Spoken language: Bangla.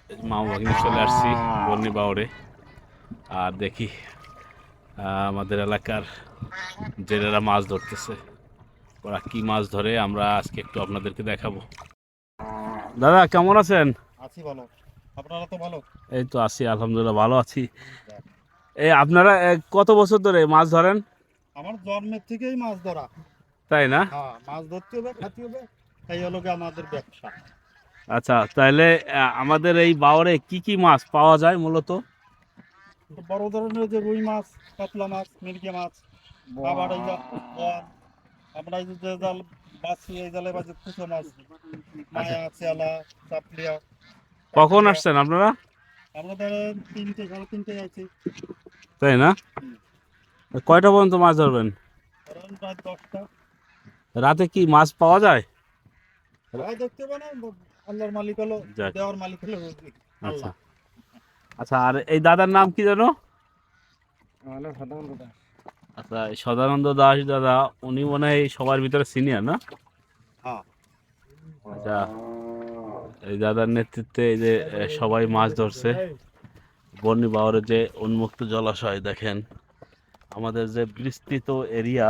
মামা ভাগ্নে চলে আসছি বর্ণি বাওরে। আর দেখি আমাদের এলাকার জেলেরা মাছ ধরতেছে। ওরা কি মাছ ধরে আমরা আজকে একটু আপনাদেরকে দেখাবো। দাদা কেমন আছেন? আছি ভালো। আপনারা তো ভালো। এই তো আছি, আলহামদুলিল্লাহ ভালো আছি। এই আপনারা কত বছর ধরে মাছ ধরেন? আমার জন্মের থেকেই মাছ ধরা। তাই না? হ্যাঁ, মাছ ধরতে হবে, খাতে হবে। এই হলো গিয়ে আমাদের ব্যবসা। আচ্ছা, তাহলে আমাদের এই বাওরে কি কি মাছ পাওয়া যায় মূলত? তো বড় ধরনের যে রুই মাছ, কাতলা মাছ, মিরগে মাছ, আবার এই যে বোয়াল, আমরা এই যে জাল বাছি, এই জালে বাজে কুচো মাছ, আচ্ছা, মায়া, চেলা, চাপলিয়া, কখন পাকলিয়া। আসছেন আপনারা? আমরা ধরেন 3টে, সাড়ে 3টে আছি। তাই না? হুম, কয়টা পর্যন্ত মাছ ধরবেন? ধরেন রাত 10টা। রাতে কি মাছ পাওয়া যায়? ভাই দেখতে হবে না, আল্লাহর মালিক হলো, যাক, দেওয়ার মালিক হলো আচ্ছা আল্লাহ। আচ্ছা। আর এই দাদার নাম কি জানো? তাহলে সাধারণত আচ্ছা, এই সদানন্দ দাস দাদা, উনি মনে হয় সবার ভিতরে সিনিয়র না? হ্যাঁ। আচ্ছা, এই দাদার নেতৃত্বে এই যে সবাই মাছ ধরছে। বর্ণি বাওয়ারের যে উন্মুক্ত জলাশয় দেখেন, আমাদের যে বিস্তৃত এরিয়া,